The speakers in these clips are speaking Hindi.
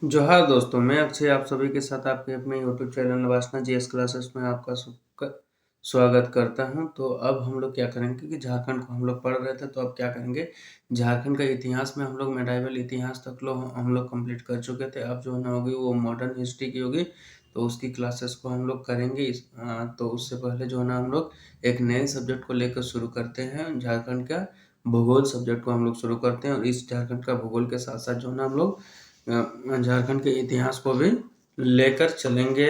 जोहार दोस्तों, मैं अक्षय आप सभी के साथ आपके अपने यूट्यूब चैनल वासना जीएस क्लासेस में आपका स्वागत करता हूं। तो अब हम लोग क्या करेंगे कि झारखंड को हम लोग पढ़ रहे थे, तो अब क्या करेंगे, झारखंड का इतिहास में हम लोग मेडाइवल इतिहास तक हम लोग कंप्लीट कर चुके थे। अब जो है ना होगी वो मॉडर्न हिस्ट्री की होगी, तो उसकी क्लासेस को हम लोग करेंगे। तो उससे पहले जो है ना हम लोग एक नए सब्जेक्ट को लेकर शुरू करते हैं। झारखंड का भूगोल सब्जेक्ट को हम लोग शुरू करते हैं, और इस झारखंड का भूगोल के साथ साथ जो है ना हम लोग झारखंड के इतिहास को भी लेकर चलेंगे।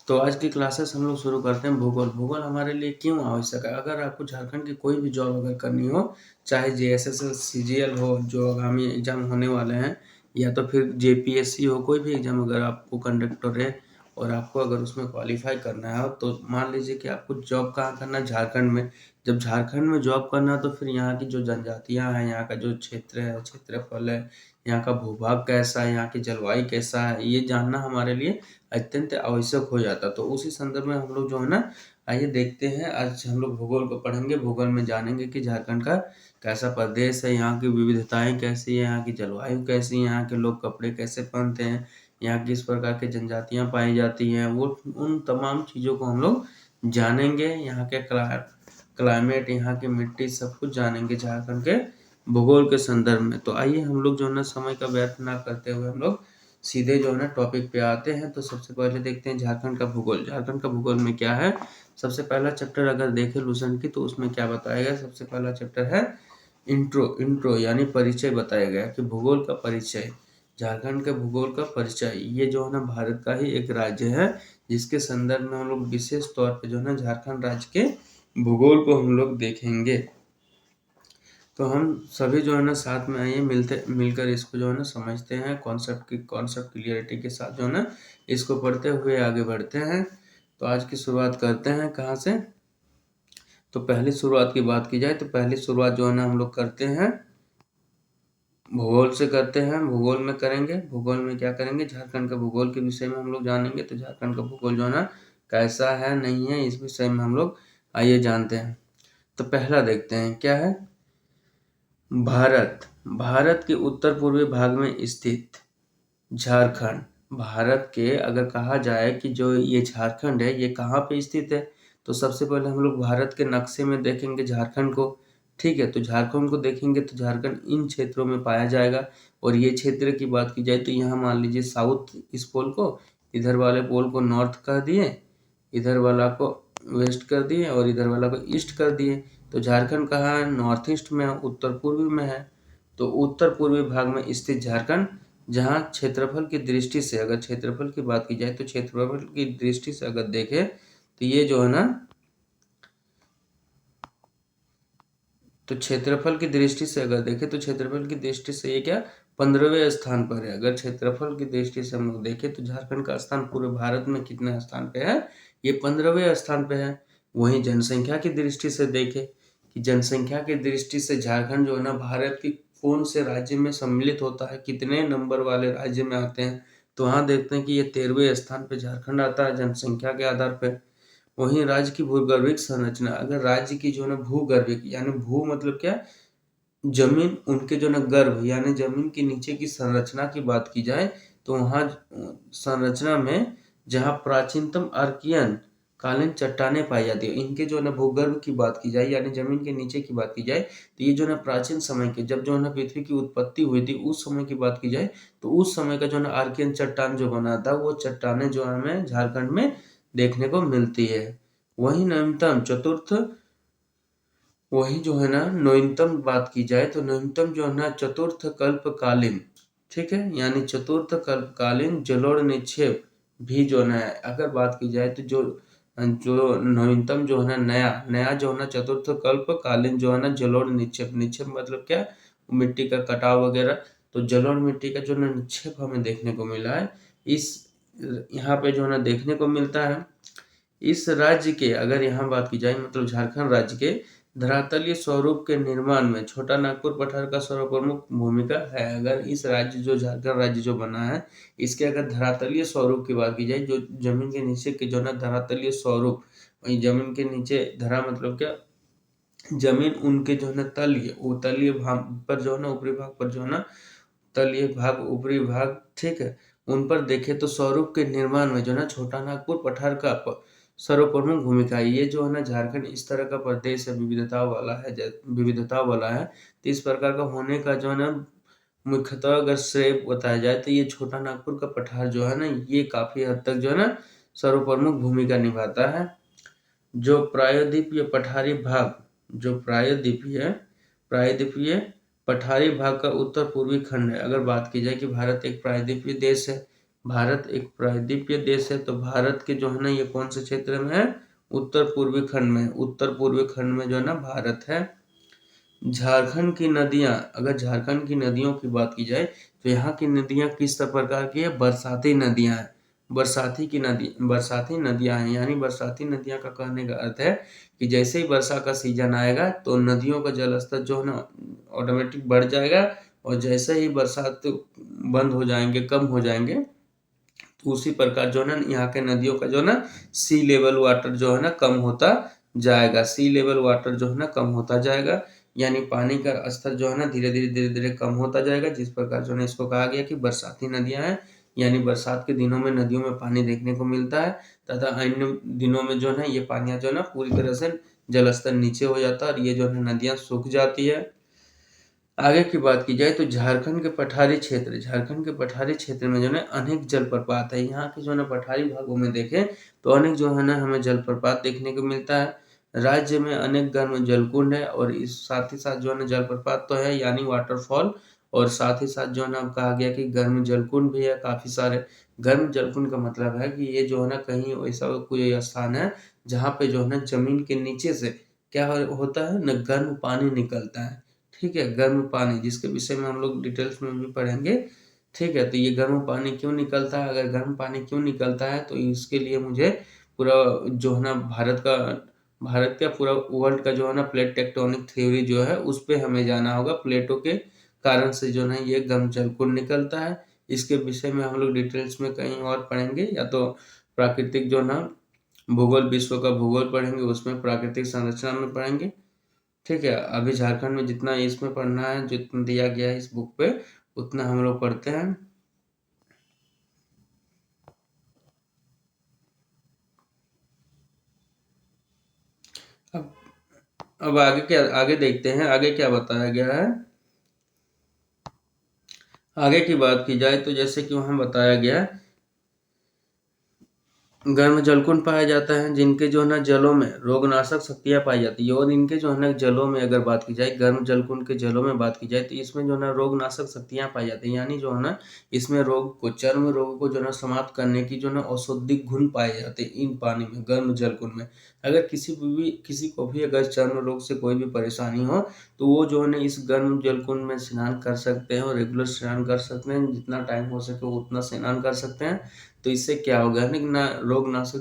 तो आज की क्लासेस हम लोग शुरू करते हैं। भूगोल भूगोल हमारे लिए क्यों आवश्यक है? अगर आपको झारखंड की कोई भी जॉब अगर करनी हो, चाहे जेएसएस सीजीएल हो जो आगामी एग्जाम होने वाले हैं, या तो फिर जेपीएससी हो, कोई भी एग्जाम अगर आपको कंडक्टर है और आपको अगर उसमें क्वालिफाई करना है, तो मान लीजिए कि आपको जॉब कहाँ करना है, झारखंड में। जब झारखंड में जॉब करना है तो फिर यहाँ की जो जनजातियाँ हैं, यहाँ का जो क्षेत्र है, क्षेत्रफल है, यहाँ का भूभाग कैसा है, यहाँ की जलवायु कैसा है, ये जानना हमारे लिए अत्यंत आवश्यक हो जाता। तो उसी संदर्भ में हम लोग जो है ना, आइए देखते हैं। आज हम लोग भूगोल को पढ़ेंगे। भूगोल में जानेंगे कि झारखंड का कैसा प्रदेश है, यहाँ की विविधताएं कैसी है, यहाँ की जलवायु कैसी है, यहाँ के लोग कपड़े कैसे पहनते हैं, यहाँ किस प्रकार की जनजातियाँ पाई जाती हैं, वो उन तमाम चीज़ों को हम लोग जानेंगे। यहाँ के क्लाइमेट, यहाँ की मिट्टी, सब कुछ जानेंगे झारखंड के भूगोल के संदर्भ में। तो आइए हम लोग जो है ना समय का व्यर्थ ना करते हुए हम लोग सीधे जो है ना टॉपिक पे आते हैं। तो सबसे पहले देखते हैं झारखंड का भूगोल। झारखंड का भूगोल में क्या है, सबसे पहला चैप्टर अगर देखें लूसेंट की, तो उसमें क्या बताया गया, सबसे पहला चैप्टर है इंट्रो यानी परिचय बताया गया कि भूगोल का परिचय, झारखंड के भूगोल का परिचय। ये जो है ना भारत का ही एक राज्य है, जिसके संदर्भ में हम लोग विशेष तौर पे जो है ना झारखंड राज्य के भूगोल को हम लोग देखेंगे। तो हम सभी जो है ना साथ में आइए मिलकर इसको जो है ना समझते हैं, कॉन्सेप्ट क्लियरिटी के साथ जो है ना इसको पढ़ते हुए आगे बढ़ते हैं। तो आज की शुरुआत करते हैं कहाँ से। तो पहली शुरुआत की बात की जाए तो पहली शुरुआत जो है ना हम लोग करते हैं भूगोल से करते हैं। भूगोल में करेंगे, भूगोल में क्या करेंगे, झारखंड के भूगोल के विषय में हम लोग जानेंगे। तो झारखंड का भूगोल जो है ना कैसा है, नहीं है, इस विषय में हम लोग आइए जानते हैं। तो पहला देखते हैं क्या है, भारत के उत्तर पूर्वी भाग में स्थित झारखंड। भारत के अगर कहा जाए कि जो ये झारखंड है ये कहाँ पे स्थित है, तो सबसे पहले हम लोग भारत के नक्शे में देखेंगे झारखंड को। ठीक है, तो झारखंड को देखेंगे तो झारखंड इन क्षेत्रों में पाया जाएगा। और ये क्षेत्र की बात की जाए तो यहाँ मान लीजिए साउथ इस पोल को, इधर वाले पोल को नॉर्थ कह दिए, इधर वाला को वेस्ट कर दिए और इधर वाला को ईस्ट कर दिए। तो झारखंड कहाँ है, नॉर्थ ईस्ट में है, उत्तर पूर्वी में है। तो उत्तर पूर्वी भाग में स्थित झारखंड, जहाँ क्षेत्रफल की दृष्टि से अगर क्षेत्रफल की बात की जाए तो क्षेत्रफल की दृष्टि से अगर देखें तो ये जो है ना, तो क्षेत्रफल की दृष्टि से अगर देखें तो क्षेत्रफल की दृष्टि से ये क्या 15वें स्थान पर है। अगर क्षेत्रफल की दृष्टि से हम लोग देखें तो झारखंड का स्थान पूरे भारत में कितने स्थान पे है, ये 15वें स्थान पे है। वहीं जनसंख्या की दृष्टि से देखें कि जनसंख्या की दृष्टि से झारखंड जो है ना भारत की कौन से राज्य में सम्मिलित होता है, कितने नंबर वाले राज्य में आते हैं, तो वहाँ देखते हैं कि ये 13वें स्थान पे झारखंड आता है जनसंख्या के आधार पर। वहीं राज्य की भूगर्भिक संरचना, अगर राज्य की जो है ना भूगर्भिक यानी भू मतलब क्या, जमीन, उनके जो ना गर्भ यानी जमीन के नीचे की संरचना की बात की जाए तो वहाँ संरचना में जहाँ प्राचीनतम आर्कियन कालीन चट्टानें पाई जाती है, इनके जो है ना भूगर्भ की बात की जाए यानी जमीन के नीचे की बात की जाए, तो ये जो है ना प्राचीन समय के, जब जो है ना पृथ्वी की उत्पत्ति हुई थी उस समय की बात की जाए, तो उस समय का जो है ना आर्कियन चट्टान जो बना था, वो चट्टानें जो हमें झारखंड में देखने को मिलती है। वही न्यूनतम चतुर्थ, वही जो है ना न्यूनतम बात की जाए तो न्यूनतम जो है ना चतुर्थ कल्पकालीन, ठीक है, यानी चतुर्थ कल्पकालीन जलोढ़ निक्षेप भी जो है, अगर बात की जाए तो जो जो न्यूनतम जो है ना नया नया जो है ना चतुर्थ कल्पकालीन जो है ना जलोढ़ निक्षेप, निक्षेप मतलब क्या, मिट्टी का कटाव वगैरह, तो जलोढ़ मिट्टी का जो ना निक्षेप हमें देखने को मिला है, इस यहाँ पे जो है ना देखने को मिलता है। इस राज्य के अगर यहाँ बात की जाए मतलब झारखंड राज्य के धरातलीय स्वरूप के निर्माण में छोटा नागपुर पठार का सर्वप्रमुख भूमिका है। अगर इस राज्य जो झारखंड राज्य जो बना है, इसके अगर धरातलीय स्वरूप की बात की जाए, जो जमीन के नीचे के जो ना धरातलीय स्वरूप, वही जमीन के नीचे धरा मतलब क्या, जमीन उनके जो है ना तलीय, वो तलीय भाग पर जो है ना ऊपरी भाग पर जो है ना तलीय भाग, ऊपरी भाग, ठीक है, उन पर देखें तो स्वरूप के निर्माण में जो है ना छोटा नागपुर पठार का सर्वप्रमुख भूमिका है। ये जो है ना झारखंड इस तरह का प्रदेश है, विविधता वाला है, तो इस प्रकार का होने का जो है ना मुख्यतः अगर श्रेय बताया जाए तो ये छोटा नागपुर का पठार जो है ना ये काफी हद तक जो है ना सर्वप्रमुख भूमिका निभाता है। जो प्रायद्वीपीय पठारी भाग, जो प्रायद्वीपीय पठारी भाग का उत्तर पूर्वी खंड है। अगर बात की जाए कि भारत एक प्रायद्वीपीय देश है, तो भारत के जो है ना ये कौन से क्षेत्र में है, उत्तर पूर्वी खंड में, उत्तर पूर्वी खंड में जो है ना भारत है। झारखंड की नदियां, अगर झारखंड की नदियों की बात की जाए तो यहाँ की नदियां किस प्रकार की है, बरसाती नदियां हैं, बरसाती नदियां हैं, यानी बरसाती नदियां का कहने का अर्थ है कि जैसे ही वर्षा का सीजन आएगा तो नदियों का जल स्तर जो है ना ऑटोमेटिक बढ़ जाएगा, और जैसे ही बरसात बंद हो जाएंगे, कम हो जाएंगे, तो उसी प्रकार जो है ना यहाँ के नदियों का जो है ना सी लेवल वाटर जो है ना कम होता जाएगा, यानी पानी का स्तर जो है ना धीरे धीरे कम होता जाएगा। जिस प्रकार जो है इसको कहा गया कि बरसाती नदियां हैं, यानी बरसात के दिनों में नदियों में पानी देखने को मिलता है, तथा अन्य दिनों में जो है ये पानियां जो है ना पूरी तरह से जल स्तर नीचे हो जाता है और ये जो है नदियां सूख जाती है। आगे की बात की जाए तो झारखंड के पठारी क्षेत्र में जो है अनेक जलप्रपात है। यहाँ के जो है पठारी भागों में देखें तो अनेक जो है ना हमें जलप्रपात देखने को मिलता है। राज्य में अनेक गर्म जलकुंड है, और इस साथ ही साथ जो है ना जलप्रपात तो है यानी वाटरफॉल, और साथ ही साथ जो है ना कहा गया कि गर्म जलकुंड भी है काफी सारे। गर्म जलकुंड का मतलब है कि ये जो है ना कहीं ऐसा कोई स्थान है जहाँ पे जो है ना जमीन के नीचे से क्या होता है ना, गर्म पानी निकलता है, ठीक है, गर्म पानी, जिसके विषय में हम लोग डिटेल्स में भी पढ़ेंगे, ठीक है। तो ये गर्म पानी क्यों निकलता है, अगर गर्म पानी क्यों निकलता है तो इसके लिए मुझे पूरा जो है ना भारत का पूरा वर्ल्ड का जो है ना प्लेट टेक्टोनिक थ्योरी जो है उस पे हमें जाना होगा। प्लेटों के कारण से जो है ये गर्म जलकुंड निकलता है। इसके विषय में हम लोग डिटेल्स में कहीं और पढ़ेंगे, या तो प्राकृतिक जो ना भूगोल, विश्व का भूगोल पढ़ेंगे, उसमें प्राकृतिक संरचना में पढ़ेंगे, ठीक है। अभी झारखंड में जितना इसमें पढ़ना है, जितना दिया गया है इस बुक पे, उतना हम लोग पढ़ते हैं। अब आगे देखते हैं आगे क्या बताया गया है। आगे की बात की जाए तो जैसे कि वहां बताया गया, गर्म जलकुंड पाया जाता है जिनके जो है ना जलों में रोगनाशक शक्तियां पाई जाती है, और इनके जो है ना जलों में अगर बात की जाए, गर्म जलकुंड के जलों में बात की जाए तो इसमें जो है ना रोगनाशक शक्तियां पाई जाती है, यानी जो है ना इसमें चर्म रोग को जो है ना समाप्त करने की जो है ना औषधिक गुण पाए जाते हैं इन पानी में, गर्म जलकुंड में। अगर किसी को भी अगर चर्म रोग से कोई भी परेशानी हो तो वो जो है ना इस गर्म जलकुंड में स्नान कर सकते हैं, और रेगुलर स्नान कर सकते हैं, जितना टाइम हो सके उतना स्नान कर सकते हैं। तो इससे क्या होगा ना रोगनाशक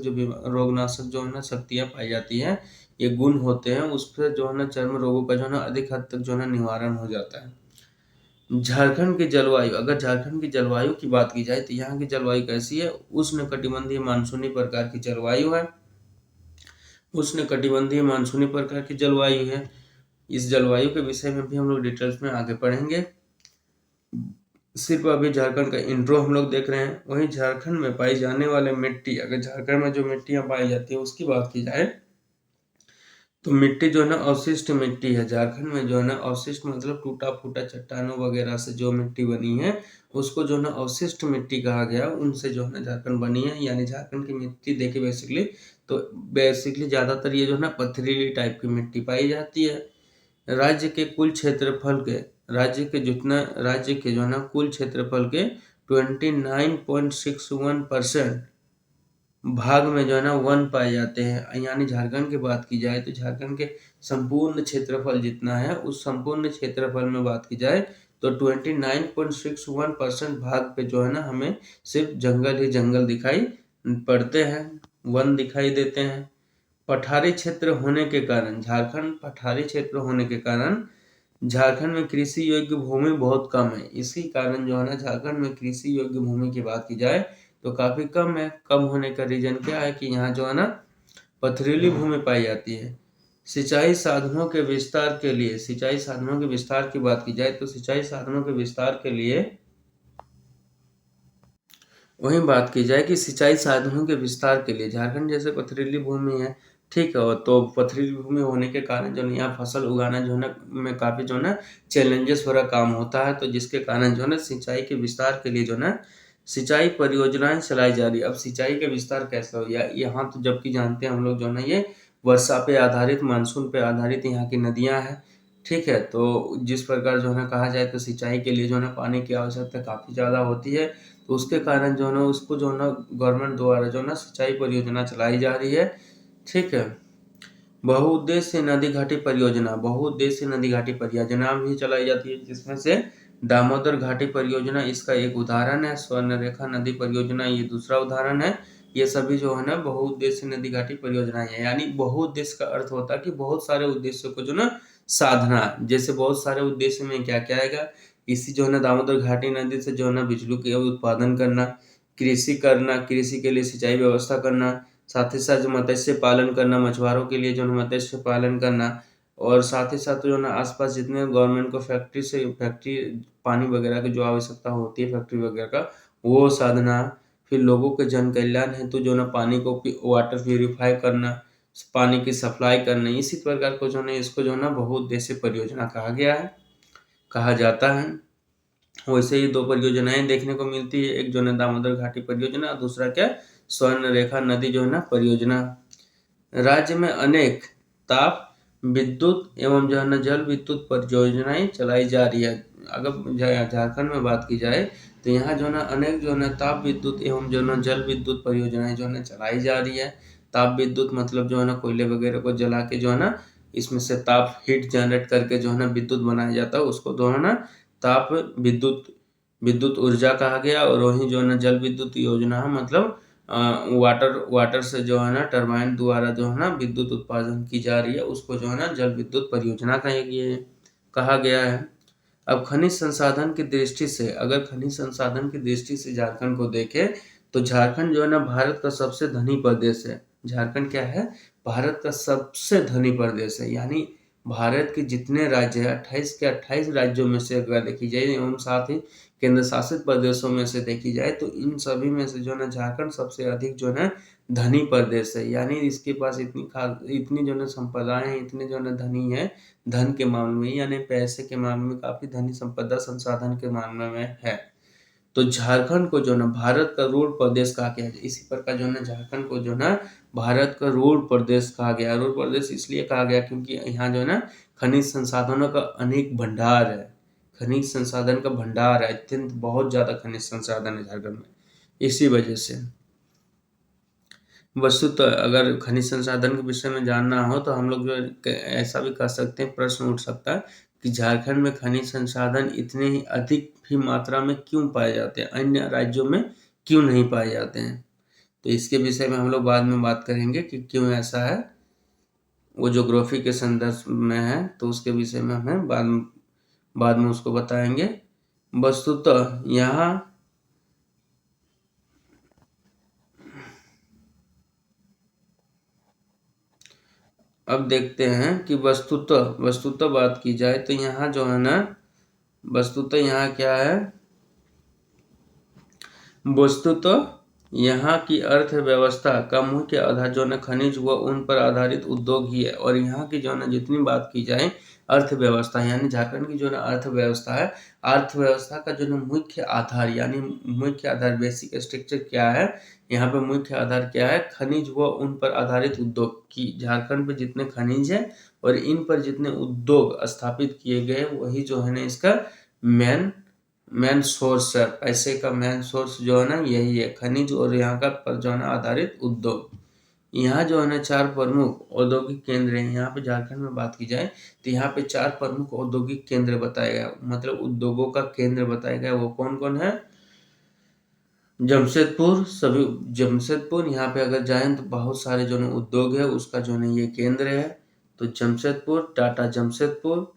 जो है ना शक्तियां पाई जाती हैं, ये गुण होते हैं, उस पर जो है ना चर्म रोगों का जो है ना अधिक हद तक जो है ना निवारण हो जाता है। झारखंड की जलवायु, अगर झारखंड की जलवायु की बात की जाए तो यहाँ की जलवायु कैसी है, उष्णकटिबंधीय मानसूनी प्रकार की जलवायु है, उष्णकटिबंधीय मानसूनी प्रकार की जलवायु है। इस जलवायु के विषय में भी हम लोग डिटेल्स में आगे पढ़ेंगे। सिर्फ अभी झारखंड का इंट्रो हम लोग देख रहे हैं। वहीं झारखंड में पाई जाने वाले मिट्टी, अगर झारखंड में जो मिट्टियां पाई जाती है उसकी बात की जाए तो मिट्टी जो है ना अवशिष्ट मिट्टी है। झारखंड में जो है ना अवशिष्ट मतलब टूटा फूटा चट्टानों वगैरह से जो मिट्टी बनी है उसको जो है ना अवशिष्ट मिट्टी कहा गया, उनसे जो है ना झारखंड बनी है। यानी झारखंड की मिट्टी देखिए बेसिकली ज्यादातर ये जो है ना पथरीली टाइप की मिट्टी पाई जाती है। राज्य के कुल क्षेत्रफल के राज्य के जो है ना कुल क्षेत्रफल के 29.61% भाग में जो है ना वन पाए जाते हैं। यानी झारखंड की बात की जाए तो झारखंड के संपूर्ण क्षेत्रफल जितना है, उस संपूर्ण क्षेत्रफल में बात की जाए तो 29.61% भाग पे जो है ना हमें सिर्फ जंगल ही जंगल दिखाई पड़ते हैं, वन दिखाई देते हैं। पठारी क्षेत्र होने के कारण, झारखंड पठारी क्षेत्र होने के कारण झारखंड में कृषि योग्य भूमि बहुत कम है। इसी कारण जो है ना झारखंड में कृषि योग्य भूमि की बात की जाए तो काफी कम है। कम होने का रीजन क्या है कि यहाँ जो है ना पथरीली भूमि पाई जाती है। सिंचाई साधनों के विस्तार की बात की जाए तो सिंचाई साधनों के विस्तार के लिए वहीं बात की जाए कि सिंचाई साधनों के विस्तार के लिए झारखंड जैसे पथरीली भूमि है, ठीक है? तो पथरीली भूमि होने के कारण जो है यहाँ फसल उगाना जो है ना में काफ़ी जो है ना चैलेंजेस भरा काम होता है, तो जिसके कारण जो है ना सिंचाई के विस्तार के लिए जो है ना सिंचाई परियोजनाएं चलाई जा रही है। अब सिंचाई का विस्तार कैसे हो या यहाँ तो जबकि जानते हैं हम लोग जो है ना ये वर्षा पे आधारित, मानसून पे आधारित यहाँ की नदियाँ हैं, ठीक है? तो जिस प्रकार जो है ना कहा जाए तो सिंचाई के लिए जो है ना पानी की आवश्यकता काफ़ी ज़्यादा होती है, तो उसके कारण जो है ना उसको जो है ना गवर्नमेंट द्वारा जो है ना सिंचाई परियोजना चलाई जा रही है, ठीक है? बहुउद्देश्य नदी घाटी परियोजना, बहुउद्देश्य नदी घाटी परियोजना भी चलाई जाती है, जिसमें से दामोदर घाटी परियोजना इसका एक उदाहरण है, स्वर्णरेखा नदी परियोजना ये दूसरा उदाहरण है। ये सभी जो है ना बहुउद्देश्य नदी घाटी परियोजनाएं हैं। यानी बहुउद्देश्य का अर्थ होता है कि बहुत सारे उद्देश्यों को जो ना साधना, जैसे बहुत सारे उद्देश्य में क्या क्या आएगा, इसी जो है ना दामोदर घाटी नदी से जो है ना बिजली के उत्पादन करना, कृषि करना, कृषि के लिए सिंचाई व्यवस्था करना, साथ ही साथ जो मत्स्य पालन करना, मछुआरों के लिए जो है मत्स्य पालन करना, और साथ ही साथ जो है ना आसपास जितने गवर्नमेंट को फैक्ट्री पानी वगैरह की जो आवश्यकता होती है फैक्ट्री वगैरह का, वो साधना। फिर लोगों के जन कल्याण हेतु जो है ना पानी को वाटर प्यूरिफाई करना, पानी की सप्लाई करना, इसी प्रकार को जो है इसको जो है ना बहुउद्देश्य परियोजना कहा गया है, कहा जाता है। वैसे ही दो परियोजनाएं देखने को मिलती है, एक जो है दामोदर घाटी परियोजना, दूसरा क्या स्वर्ण रेखा नदी जो है ना परियोजना। राज्य में अनेक ताप विद्युत एवं जो है ना जल विद्युत परियोजनाएं चलाई जा रही है। अगर झारखंड में बात की जाए तो यहाँ जो है ना अनेक जो है ना ताप विद्युत एवं जो है ना जल विद्युत परियोजनाएं जो है ना चलाई जा रही है। ताप विद्युत मतलब जो है ना कोयले वगैरह को जला के जो है ना इसमें से ताप हीट जनरेट करके जो है ना विद्युत बनाया जाता है, उसको जो है ना ताप विद्युत विद्युत ऊर्जा कहा गया। और वहीं जो है ना जल विद्युत योजना है, मतलब वाटर से जो है ना टरबाइन द्वारा जो है ना विद्युत उत्पादन की जा रही है, उसको जो है ना जल विद्युत परियोजना कहा गया है। अब खनिज संसाधन की दृष्टि से, अगर खनिज संसाधन की दृष्टि से झारखंड को देखें तो झारखंड जो है ना भारत का सबसे धनी प्रदेश है। झारखंड क्या है? भारत का सबसे धनी प्रदेश है। यानी भारत के जितने राज्य है 28 के 28 राज्यों में से अगर देखी जाए एवं साथ ही केंद्र शासित प्रदेशों में से देखी जाए तो इन सभी में से जो है ना झारखंड सबसे अधिक जो है ना धनी प्रदेश है। यानी इसके पास इतनी जो है संपदाएं हैं, इतने जो है ना धनी है धन के मामले में, यानी पैसे के मामले में काफी धनी संपदा संसाधन के मामले में है। तो झारखंड को जो है ना भारत का रूल प्रदेश कहा गया है। इसी प्रकार जो है ना झारखंड को जो है ना भारत का रूल प्रदेश कहा गया। रूल प्रदेश इसलिए कहा गया क्योंकि यहाँ जो है ना खनिज संसाधनों का अनेक भंडार है, खनिज संसाधन का भंडार है, अत्यंत बहुत ज्यादा खनिज संसाधन है झारखंड में। इसी वजह से वस्तुतः अगर खनिज संसाधन के विषय में जानना हो तो हम लोग जो ऐसा भी कह सकते हैं, प्रश्न उठ सकता है कि झारखंड में खनिज संसाधन इतने ही अधिक ही मात्रा में क्यों पाए जाते हैं, अन्य राज्यों में क्यों नहीं पाए जाते हैं। तो इसके विषय में हम लोग बाद में बात करेंगे कि क्यों ऐसा है, वो ज्योग्राफी के संदर्भ में है, तो उसके विषय में हमें बाद में उसको बताएंगे। वस्तुतः यहाँ अब देखते हैं कि वस्तुतः बात की जाए तो यहाँ जो है ना वस्तुतः यहाँ क्या है, वस्तुतः यहाँ की अर्थव्यवस्था का मुख्य आधार जो है खनिज व उन पर आधारित उद्योग ही है। और यहाँ की जो है ना जितनी बात की जाए अर्थव्यवस्था, यानी झारखंड की जो है ना अर्थव्यवस्था है, अर्थव्यवस्था का जो है मुख्य आधार, यानी मुख्य आधार बेसिक स्ट्रक्चर क्या है, यहाँ पे मुख्य आधार क्या है, खनिज व उन पर आधारित उद्योग की। झारखंड पे जितने खनिज है और इन पर जितने उद्योग स्थापित किए गए वही जो है ना इसका मेन सोर्स है। पैसे का मेन सोर्स जो है ना यही है खनिज और यहाँ का पर जो है ना आधारित उद्योग। यहाँ जो है ना 4 प्रमुख औद्योगिक केंद्र हैं। यहाँ पे झारखंड में बात की जाए तो यहाँ पे 4 प्रमुख औद्योगिक केंद्र बताए गए, मतलब उद्योगों का केंद्र बताया गया। वो कौन कौन है? जमशेदपुर, यहाँ पे अगर जाएं तो बहुत सारे जो है उद्योग है उसका जो है ये केंद्र है। तो जमशेदपुर, टाटा जमशेदपुर,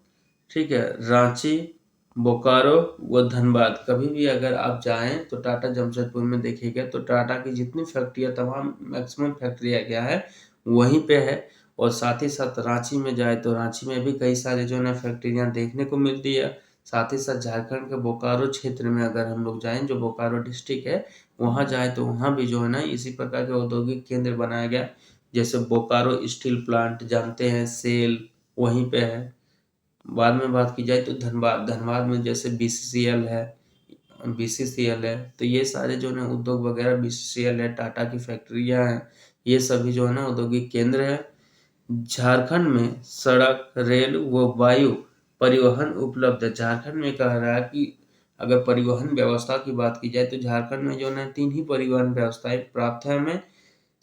ठीक है, रांची, बोकारो व धनबाद। कभी भी अगर आप जाएं तो टाटा जमशेदपुर में देखिएगा तो टाटा की जितनी फैक्ट्रियां, तमाम मैक्सिमम फैक्ट्रियां क्या है वहीं पे है। और साथ ही साथ रांची में जाए तो रांची में भी कई सारे जो है ना फैक्ट्रियां देखने को मिलती है। साथ ही साथ झारखंड के बोकारो क्षेत्र में अगर हम लोग जाएं, जो बोकारो डिस्ट्रिक्ट है वहाँ जाएं तो वहाँ भी जो है ना इसी प्रकार के औद्योगिक केंद्र बनाया गया। जैसे बोकारो स्टील प्लांट जानते हैं, सेल वहीं पे है। बाद में बात की जाए तो धनबाद धनबाद में जैसे बीसीसीएल है, तो ये सारे जो है ना उद्योग वगैरह, बीसीसीएल है, टाटा की फैक्ट्रियाँ हैं, ये सभी जो है ना औद्योगिक केंद्र है। झारखंड में सड़क, रेल व वायु परिवहन उपलब्ध है। झारखंड में कह रहा है कि अगर परिवहन व्यवस्था की बात की जाए तो झारखंड में जो है ना 3 ही परिवहन व्यवस्थाएं प्राप्त है हमें।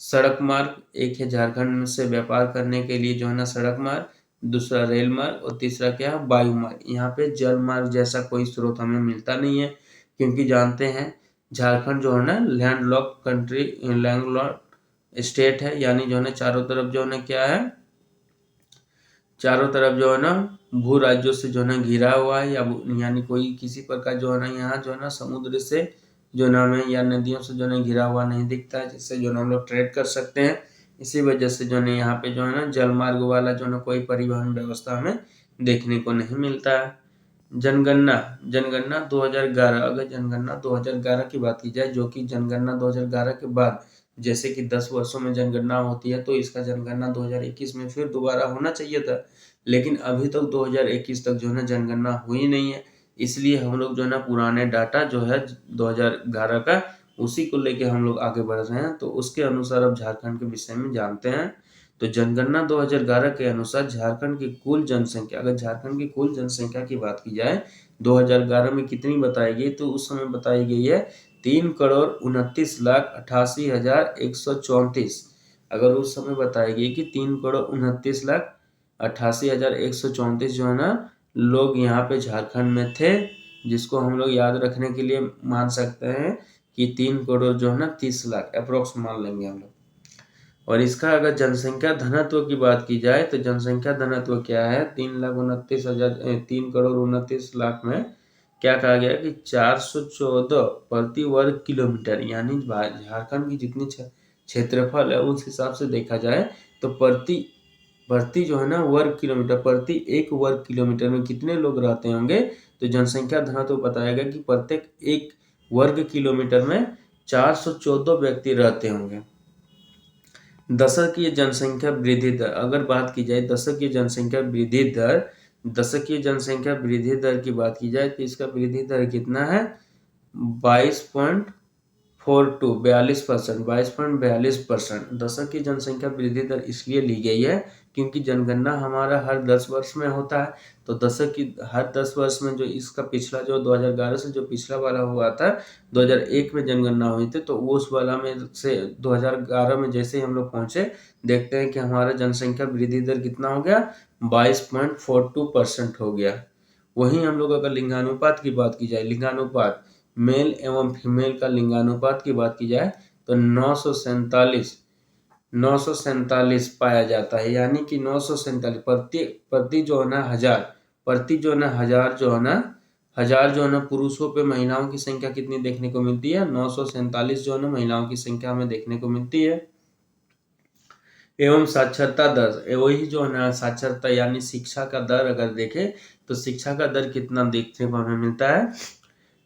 सड़क मार्ग एक है, झारखंड से व्यापार करने के लिए जो है ना सड़क मार्ग, दूसरा रेल मार्ग और तीसरा क्या है, वायु मार्ग। यहाँ पे जल मार्ग जैसा कोई स्रोत हमें मिलता नहीं है, क्योंकि जानते हैं झारखंड जो है ना लैंडलॉक कंट्री, लैंडलॉक स्टेट है, यानी जो है ना चारों तरफ जो है ना क्या है, चारों तरफ जो है ना भू राज्यों से जो है ना घिरा हुआ है, या यानी कोई किसी प्रकार जो है ना यहाँ जो है ना समुद्र से जो है ना हमें या नदियों से जो है ना घिरा हुआ नहीं दिखता है, जिससे जो है ना हम लोग ट्रेड कर सकते हैं। इसी वजह से जो है ना यहाँ पे जो है ना जल मार्ग वाला जो है ना कोई परिवहन व्यवस्था हमें देखने को नहीं मिलता है। जनगणना जनगणना 2011, अगर जनगणना 2011 की बात की जाए, जो कि जनगणना 2011 के बाद जैसे कि 10 वर्षों में जनगणना होती है, तो इसका जनगणना 2021 में फिर दोबारा होना चाहिए था, लेकिन अभी तक 2021 तक जो है ना जनगणना हुई नहीं है। इसलिए हम लोग जो है ना पुराने डाटा जो है 2011 का, उसी को लेके हम लोग आगे बढ़ रहे हैं। तो उसके अनुसार अब झारखंड के विषय में जानते हैं। तो जनगणना 2011 के अनुसार झारखंड की कुल जनसंख्या, अगर झारखंड की कुल जनसंख्या की बात की जाए 2011 में कितनी बताई गई, तो उस समय बताई गई है 3,29,88,134। अगर उस समय बताई गई कि 3,29,88,134 जो है ना लोग यहाँ पे झारखंड में थे, जिसको हम लोग याद रखने के लिए मान सकते हैं कि 3 करोड़ जो है ना 30 लाख अप्रोक्स मान लेंगे हम लोग। और इसका अगर जनसंख्या घनत्व की बात की जाए तो जनसंख्या घनत्व क्या है, 3,29,000 में क्या कहा गया कि 414 प्रति वर्ग किलोमीटर, यानी झारखंड की जितनी क्षेत्रफल है उस हिसाब से देखा जाए तो प्रति जो है ना वर्ग किलोमीटर, प्रति 1 वर्ग किलोमीटर में कितने लोग रहते होंगे, तो जनसंख्या घनत्व बताया गया कि प्रत्येक 1 वर्ग किलोमीटर में 414 व्यक्ति रहते होंगे। दशकीय जनसंख्या वृद्धि दर, अगर बात की जाए दशकीय जनसंख्या वृद्धि दर की बात की जाए तो इसका वृद्धि दर कितना है, 22.42%। दशक की जनसंख्या वृद्धि दर इसलिए ली गई है क्योंकि जनगणना हमारा हर 10 वर्ष में होता है। तो दशक की हर 10 वर्ष में जो इसका पिछला जो 2011 से जो पिछला वाला हुआ था, 2001 में जनगणना हुई थी, तो उस वाला में से 2011 में जैसे ही हम लोग पहुंचे, देखते हैं कि हमारा जनसंख्या वृद्धि दर कितना हो गया, 22.42% हो गया। वहीं हम लोग अगर लिंगानुपात की बात की जाए, लिंगानुपात मेल एवं फीमेल का लिंगानुपात की बात की जाए तो 947 पाया जाता है, यानी कि 947 प्रति जो है ना हजार, प्रति जो है ना हजार जो है ना पुरुषों पे महिलाओं की संख्या कितनी देखने को मिलती है, 947 जो है ना महिलाओं की संख्या हमें देखने को मिलती है। एवं साक्षरता दर, वही जो है ना साक्षरता यानी शिक्षा का दर अगर देखें तो शिक्षा का दर कितना देखने को हमें मिलता है,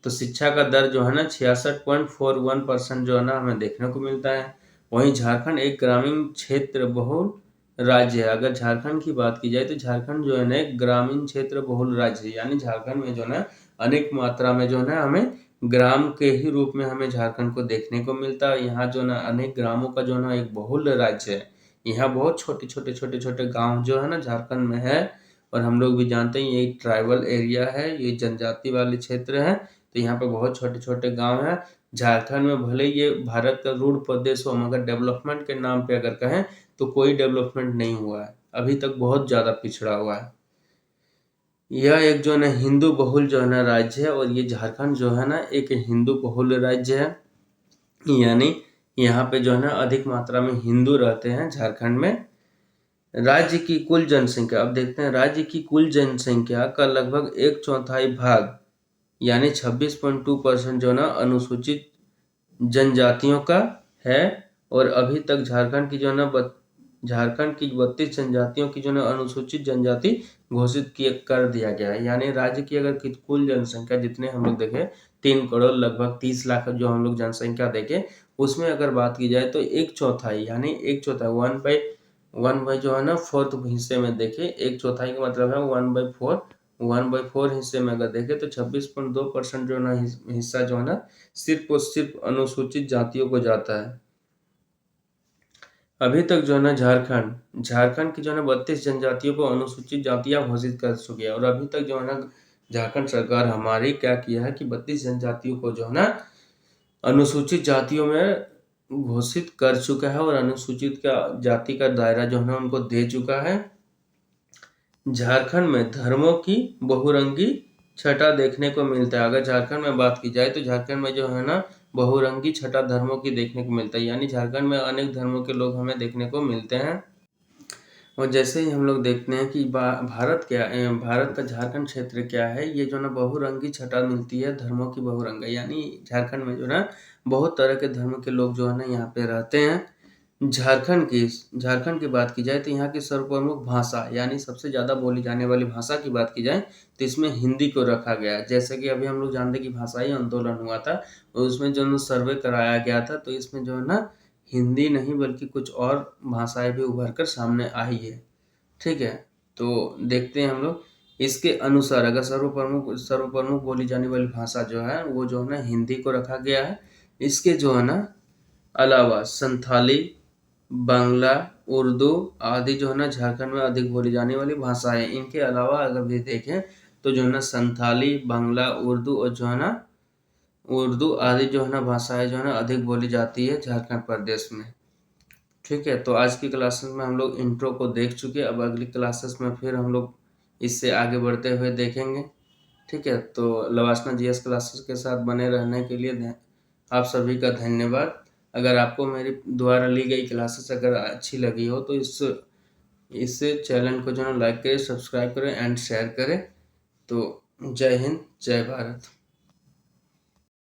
तो शिक्षा का दर जो है ना 66.41% जो है ना हमें देखने को मिलता है। वहीं झारखंड एक ग्रामीण क्षेत्र बहुल राज्य है। अगर झारखंड की बात की जाए तो झारखंड जो है ना एक ग्रामीण क्षेत्र बहुल राज्य है, यानी झारखंड में जो है ना अनेक मात्रा में जो है ना हमें ग्राम के ही रूप में हमें झारखंड को देखने को मिलता है। यहाँ जो है ना अनेक ग्रामों का जो है ना एक बहुल राज्य है। यहाँ बहुत छोटे गांव जो है ना झारखंड में है, और हम लोग भी जानते हैं ये ट्राइबल एरिया है, ये जनजाति वाले क्षेत्र है, तो यहाँ पे बहुत छोटे छोटे गांव हैं। झारखंड में भले ये भारत का रूढ़ प्रदेश हो, मगर डेवलपमेंट के नाम पे अगर कहें तो कोई डेवलपमेंट नहीं हुआ है, अभी तक बहुत ज़्यादा पिछड़ा हुआ है। यह एक जो है ना हिंदू बहुल जो है ना राज्य है, और ये झारखंड जो है ना एक हिंदू बहुल राज्य है, यानी यहाँ पे जो है ना अधिक मात्रा में हिंदू रहते हैं झारखंड में। राज्य की कुल जनसंख्या, अब देखते हैं राज्य की कुल जनसंख्या का लगभग 1/4 भाग यानी 26.2% जो ना अनुसूचित जनजातियों का है। और अभी तक झारखंड की जो है ना झारखंड की 32 जनजातियों की जो है अनुसूचित जनजाति घोषित कर दिया गया है। यानी राज्य की अगर कुल जनसंख्या जितने हम लोग देखें 3 करोड़ लगभग 30 लाख जो हम लोग जनसंख्या देखें, उसमें अगर बात की जाए तो एक चौथाई यानी एक चौथाई 1/1 जो है ना फोर्थ हिस्से में देखें, एक चौथाई का मतलब है 1/4 हिस्से में अगर देखें तो 26.2% जो है ना हिस्सा जो है ना सिर्फ और सिर्फ अनुसूचित जातियों को जाता है। अभी तक जो है ना झारखंड की जो है ना 32 जनजातियों को अनुसूचित जातियां घोषित कर चुकी है, और अभी तक जो है ना झारखंड सरकार हमारी क्या किया है कि 32 जनजातियों को जो है ना अनुसूचित जातियों में घोषित कर चुका है, और अनुसूचित का जाति का दायरा जो है ना उनको दे चुका है। झारखंड में धर्मों की बहुरंगी छटा देखने को मिलता है। अगर झारखंड में बात की जाए तो झारखंड में जो है ना बहुरंगी छटा धर्मों की देखने को मिलता है, यानी झारखंड में अनेक धर्मों के लोग हमें देखने को मिलते हैं। और जैसे ही हम लोग देखते हैं कि भारत का झारखंड क्षेत्र क्या है, ये जो ना बहुरंगी छटा मिलती है धर्मों की बहुरंगी, यानी झारखंड में जो ना बहुत तरह के धर्म के लोग जो है ना यहाँ पे रहते हैं। झारखंड की बात की जाए तो यहाँ की सर्वप्रमुख भाषा यानी सबसे ज़्यादा बोली जाने वाली भाषा की बात की जाए तो इसमें हिंदी को रखा गया है। जैसे कि अभी हम लोग जानते हैं कि भाषाई आंदोलन हुआ था और उसमें जो सर्वे कराया गया था, तो इसमें जो है ना हिंदी नहीं बल्कि कुछ और भाषाएं भी उभर कर सामने आई है। ठीक है, तो देखते हैं हम लोग इसके अनुसार अगर सर्वप्रमुख बोली जाने वाली भाषा जो है वो जो है ना हिंदी को रखा गया है। इसके जो है ना अलावा संथाली, बांग्ला, उर्दू आदि जो है ना झारखंड में अधिक बोली जाने वाली भाषाएं। इनके अलावा अगर भी देखें तो जो है ना संथाली, बांग्ला, उर्दू और जो है ना उर्दू आदि जो है ना भाषाएं जो है ना अधिक बोली जाती है झारखंड प्रदेश में। ठीक है, तो आज की क्लासेस में हम लोग इंट्रो को देख चुके हैं। अब अगली क्लासेस में फिर हम लोग इससे आगे बढ़ते हुए देखेंगे। ठीक है, तो लवासना जीएस क्लासेस के साथ बने रहने के लिए आप सभी का धन्यवाद। अगर आपको मेरे द्वारा ली गई क्लासेस अगर अच्छी लगी हो तो इस चैनल को जो है लाइक करें, सब्सक्राइब करें एंड शेयर करें। तो जय हिंद, जय भारत।